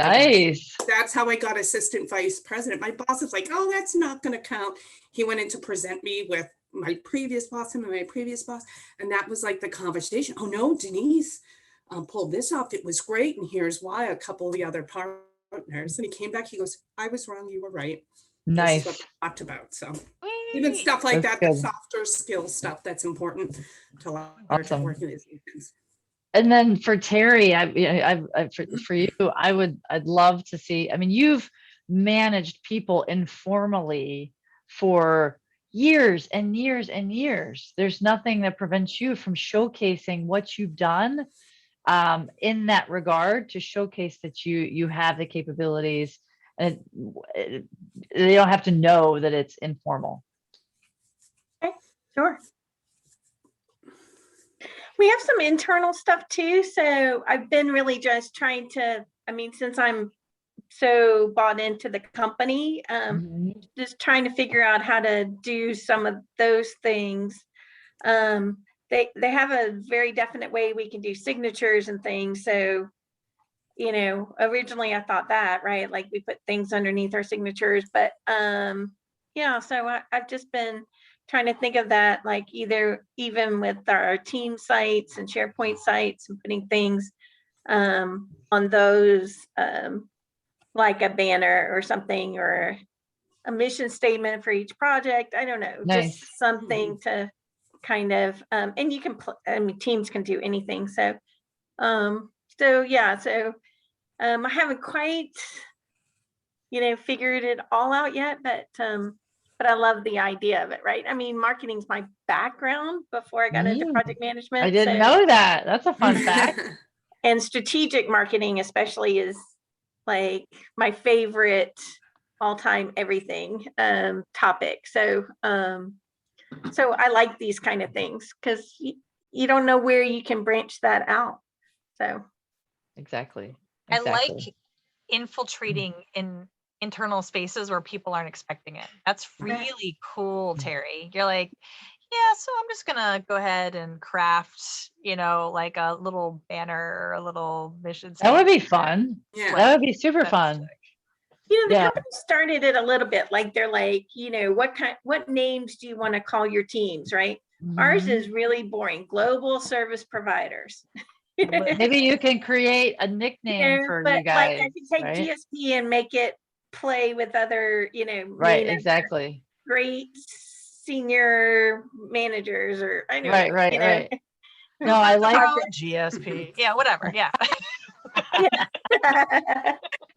that's how I got assistant vice president. My boss was like, oh, that's not going to count. He went in to present me with my previous boss, him and my previous boss, and that was like the conversation. Oh no, Denise, pulled this off. It was great. And here's why. A couple of the other partners. And he came back, he goes, I was wrong. You were right. This is what Nice. we talked about. So even Whee! stuff like That's that, the good. softer skill stuff that's important to learn to Awesome. work in these meetings. And then for Terry, for you, I'd love to see, I mean, you've managed people informally for years and years and years. There's nothing that prevents you from showcasing what you've done in that regard, to showcase that you have the capabilities, and they don't have to know that it's informal. Okay, sure. We have some internal stuff too. So I've been really just trying to, I mean, since I'm so bought into the company, Mhm. just trying to figure out how to do some of those things. They have a very definite way we can do signatures and things. So, you know, originally I thought that, right? Like we put things underneath our signatures, but yeah, so I've just been trying to think of that, like either even with our team sites and SharePoint sites and putting things on those, like a banner or something, or a mission statement for each project. I don't know, Nice. just something to kind of, and you can, I mean, teams can do anything. So, yeah, so I haven't quite, you know, figured it all out yet, but I love the idea of it, right? I mean, marketing's my background before I got into project management. I didn't know that. That's a fun fact. And strategic marketing especially is like my favorite all-time everything topic. So so I like these kind of things because you don't know where you can branch that out. So Exactly. I like infiltrating in internal spaces where people aren't expecting it. That's really cool, Terry. You're like, yeah, so I'm just gonna go ahead and craft, you know, like a little banner or a little mission That would statement. be fun. Yeah. That would be super That's fun. sick. you know, the Yeah. company started it a little bit like they're like, you know, what names do you want to call your teams, right? Ours Mhm. is really boring. Global service providers. Maybe you can create a nickname for but you like guys, I could take right? GSP and make it play with other, you know, Right, name exactly. great senior managers, or I don't Right, know, right, you know. right. No, I like Pro GSP. Yeah, whatever. Yeah.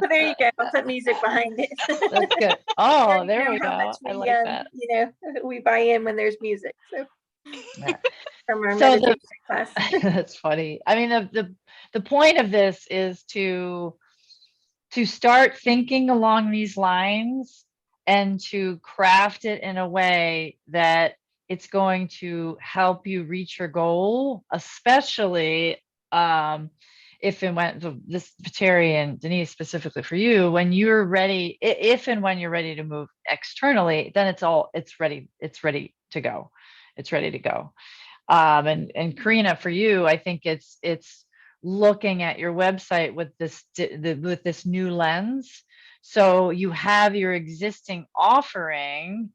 So there you go. I'll put music behind it. that's good. You Oh, already there know we how go. much I we, like that. you know, we buy in when there's music. So Yeah. from our So meditation class. that's funny. I mean, the point of this is to start thinking along these lines and to craft it in a way that it's going to help you reach your goal, especially if and when, so this Terry and Denise, specifically for you, when you're ready, if and when you're ready to move externally, then it's ready to go. It's ready to go. And Karina, for you, I think it's looking at your website with this new lens. So you have your existing offering,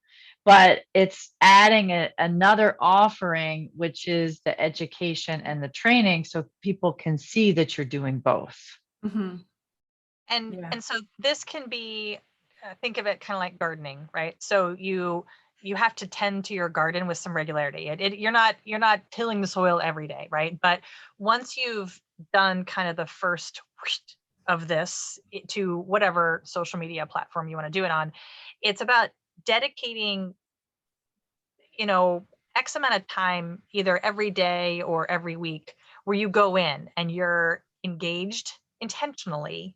but it's adding another offering, which is the education and the training, so people can see that you're doing both. Mhm. And Yeah. and so this can be, think of it kind of like gardening, right? So you have to tend to your garden with some regularity. You're not tilling the soil every day, right? But once you've done kind of the first of this to whatever social media platform you want to do it on, it's about dedicating, you know, X amount of time, either every day or every week, where you go in and you're engaged intentionally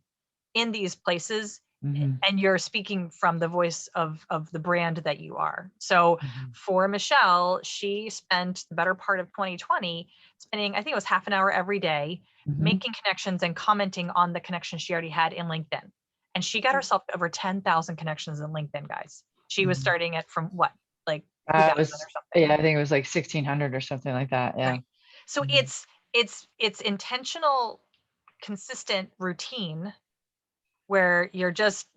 in these places, Mhm, and you're speaking from the voice of the brand that you are. So mhm, for Michelle, she spent the better part of 2020 spending, I think it was half an hour every day, mhm. making connections and commenting on the connections she already had in LinkedIn. And she got herself over 10,000 connections in LinkedIn, guys. She was Mhm. starting it from what, like It 2,000 or was, something. yeah, I think it was like 1,600 or something like that. Yeah. Right. So Mhm. it's intentional, consistent routine where you're just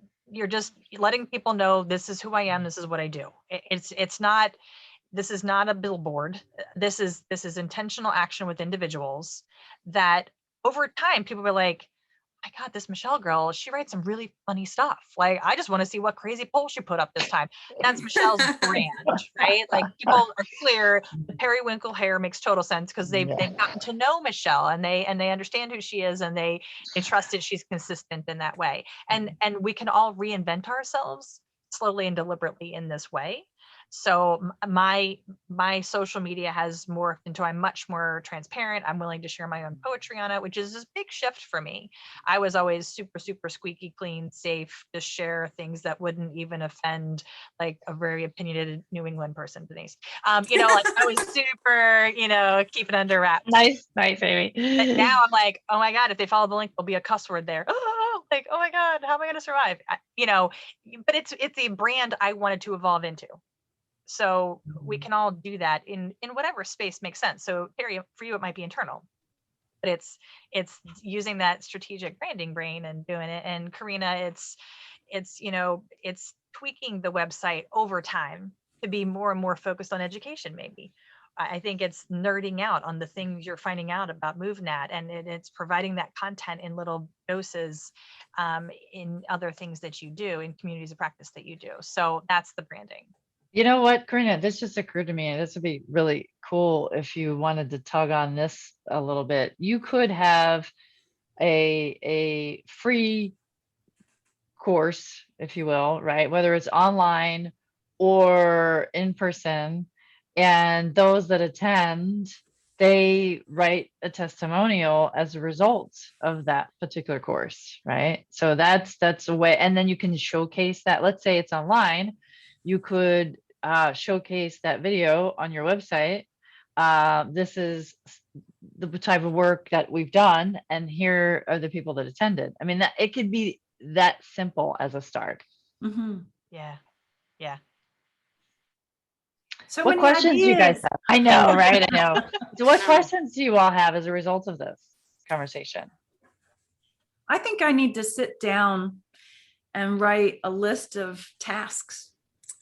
letting people know, this is who I am, this is what I do. It's not, this is not a billboard. This is intentional action with individuals that over time, people were like, my God, this Michelle girl, she writes some really funny stuff. Like, I just want to see what crazy poll she put up this time. That's Michelle's brand, right? Like, people are clear. The periwinkle hair makes total sense because they've gotten to know Michelle, and they understand who she is, and they trust that she's consistent in that way. And we can all reinvent ourselves slowly and deliberately in this way. So my social media has morphed into, I'm much more transparent. I'm willing to share my own poetry on it, which is this big shift for me. I was always super, super squeaky clean, safe, to share things that wouldn't even offend like a very opinionated New England person, Denise. You know, like I was super, you know, keep it under wraps. Nice, Amy. But now I'm like, oh my God, if they follow the link, there'll be a cuss word there. Oh, like, oh my God, how am I going to survive? You know, but it's a brand I wanted to evolve into. So we can all do that in whatever space makes sense. So Terry, for you, it might be internal, but it's using that strategic branding brain and doing it. And Karina, it's you know, it's tweaking the website over time to be more and more focused on education. Maybe I think it's nerding out on the things you're finding out about MoveNet, and it's providing that content in little doses in other things that you do, in communities of practice that you do. So that's the branding. You know what, Karina, this just occurred to me, and this would be really cool if you wanted to tug on this a little bit. You could have a free course, if you will, right? Whether it's online or in person, and those that attend, they write a testimonial as a result of that particular course, right? So that's a way, and then you can showcase that. Let's say it's online, you could showcase that video on your website. This is the type of work that we've done, and here are the people that attended. I mean, that it could be that simple as a start. Yeah. Yeah. So What many questions do you guys ideas. have? I know, right? I know. So what questions do you all have as a result of this conversation? I think I need to sit down and write a list of tasks.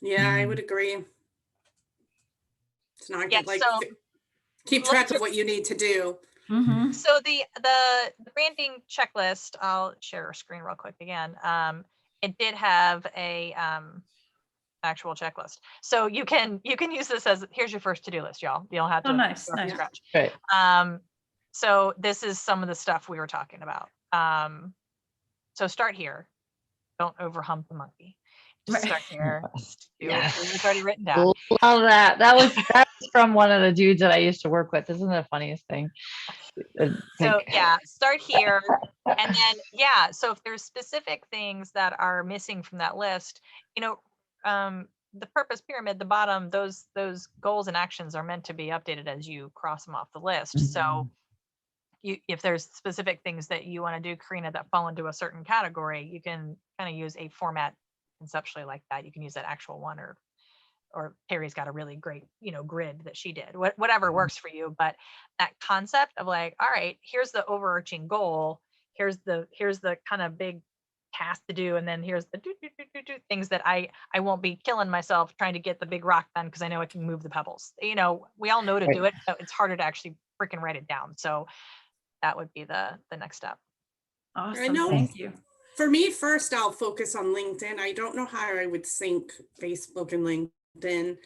Yeah, I would agree. It's not Yeah, like so keep track of what you need to do. So the branding checklist, I'll share a screen real quick again. It did have a actual checklist, so you can use this as, here's your first to-do list, y'all. You don't have to Nice, start from nice. scratch. Right. So this is some of the stuff we were talking about. So start here. Don't overhump the monkey. Just start here. Yes. It's already written down. Love that. That was from one of the dudes that I used to work with. Isn't that the funniest thing? So yeah, start here. And then, yeah, so if there's specific things that are missing from that list, you know, the purpose pyramid, the bottom, those goals and actions are meant to be updated as you cross them off the list. So if there's specific things that you want to do, Karina, that fall into a certain category, you can kind of use a format conceptually like that. You can use that actual one, or Terry's got a really great, you know, grid that she did, whatever works for you. But that concept of like, all right, here's the overarching goal. Here's the kind of big task to do. And then here's the things that I won't be killing myself trying to get the big rock done because I know I can move the pebbles. You know, we all know to do it, but it's harder to actually freaking write it down. So that would be the next step. Awesome. Thank you. For me, first, I'll focus on LinkedIn. I don't know how I would sync Facebook and LinkedIn.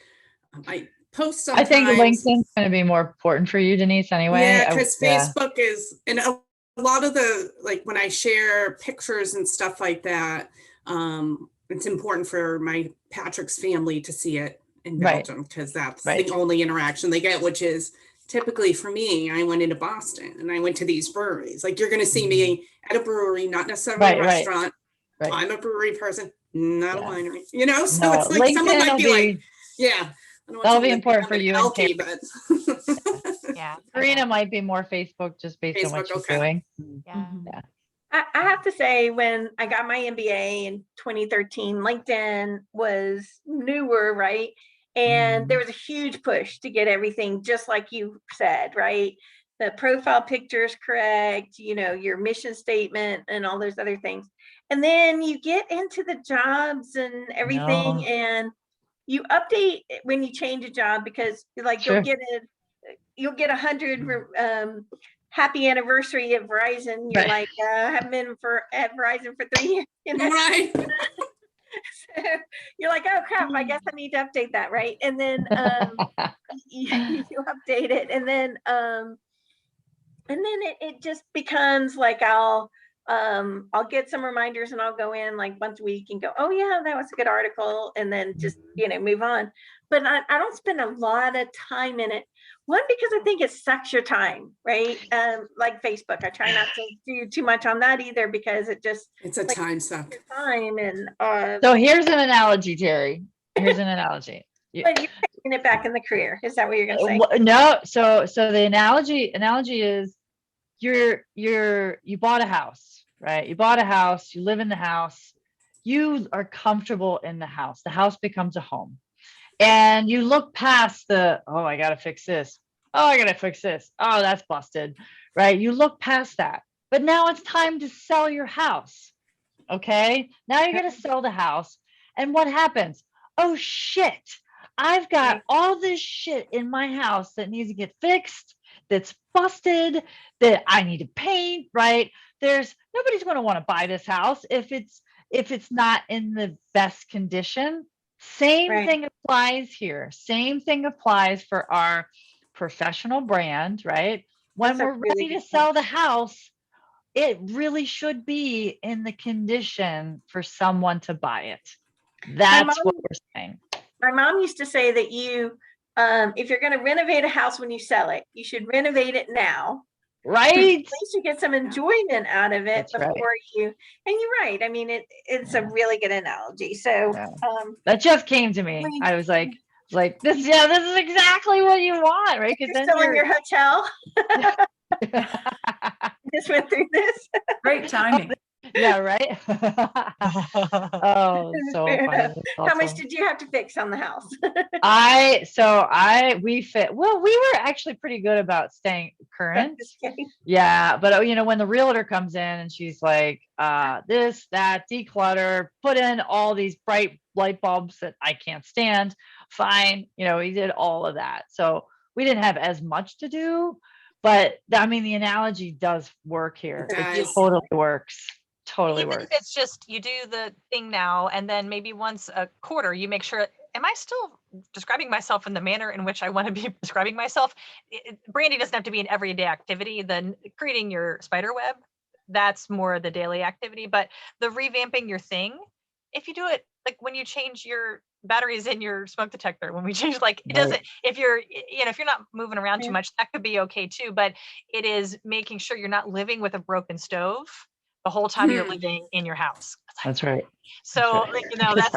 I post sometimes. I think LinkedIn's going to be more important for you, Denise, anyway. Yeah, because Facebook is, and a lot of the, like when I share pictures and stuff like that, it's important for my Patrick's family to see it in Belgium, because that's the only interaction they get, which is typically for me, I went into Boston and I went to these breweries. Like you're going to see me at a brewery, not necessarily a restaurant. Right. I'm a brewery person, not a winery, you know? So it's like LinkedIn someone might be like, yeah. That'll be important for you. Healthy, but yeah. Karina might be more Facebook just based on what she's doing. Yeah. I have to say, when I got my MBA in 2013, LinkedIn was newer, right? And there was a huge push to get everything just like you said, right? The profile picture is correct, you know, your mission statement and all those other things. And then you get into the jobs and everything, and you update when you change a job, because like you'll get 100 happy anniversary at Verizon. You're Right. like, haven't been at Verizon for 3 years. You know? Right. So you're like, oh crap, I guess I need to update that, right? And then you update it, and then it just becomes like I'll get some reminders and I'll go in like once a week and go, oh yeah, that was a good article, and then just move on. But I don't spend a lot of time in it. One, because I think it sucks your time, right? Like Facebook, I try not to do too much on that either, because It's a time suck. time and So here's an analogy, Terry. Here's an analogy. but you're taking it back in the career. Is that what you're gonna say? No, so the analogy is you bought a house, right? You bought a house, you live in the house, you are comfortable in the house. The house becomes a home. And you look past oh, I gotta fix this. Oh, I gotta fix this. Oh, that's busted, right? You look past that. But now it's time to sell your house. Okay, now you're gonna sell the house. And what happens? Oh shit, I've got all this shit in my house that needs to get fixed, that's busted, that I need to paint, right? Nobody's going to want to buy this house if it's not in the best condition. Same thing applies here. Same thing applies for our professional brand, right? When we're ready to sell the house, it really should be in the condition for someone to buy it. That's what we're saying. My mom used to say that if you're going to renovate a house when you sell it, you should renovate it now. Right. At least you get some enjoyment out of it. That's before you. And you're right. I mean, it's a really good analogy. So that just came to me. I was like this. Yeah, this is exactly what you want, right? Because then you're in your hotel. Just went through this. Great timing. Yeah, right. Oh, so funny. How much did you have to fix on the house? We were actually pretty good about staying current. Yeah, but when the realtor comes in and she's like, this, that, declutter, put in all these bright light bulbs that I can't stand. Fine. We did all of that. So we didn't have as much to do, but I mean, the analogy does work here. It totally works. Totally Even works. if it's just you do the thing now, and then maybe once a quarter you make sure, am I still describing myself in the manner in which I want to be describing myself? Branding doesn't have to be an everyday activity. Then creating your spider web, that's more the daily activity. But the revamping your thing, if you do it like when you change your batteries in your smoke detector, when we change, like it doesn't, if you're not moving around too much, that could be okay too. But it is making sure you're not living with a broken stove the whole time you're living in your house. That's right. So, that's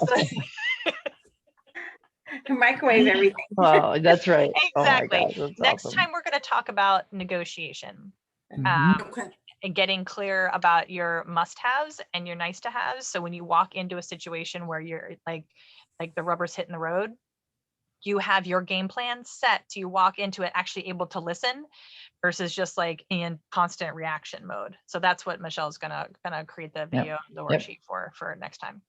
microwave everything. Oh, that's right. Exactly. Oh my God, Next awesome. time we're going to talk about negotiation Mhm. and getting clear about your must-haves and your nice-to-haves. So when you walk into a situation where you're like the rubber's hitting the road, you have your game plan set so you walk into it actually able to listen versus just like in constant reaction mode. So that's what Michelle's gonna create the video, the worksheet for next time.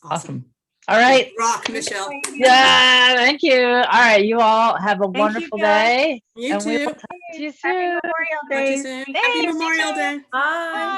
Awesome. All right. Rock, Michelle. Yeah, thank you. All right, you all have a wonderful day. You and we too. will talk to you Happy soon. Memorial Talk to you Day. soon. Thanks, Happy you Memorial too. Day. Bye.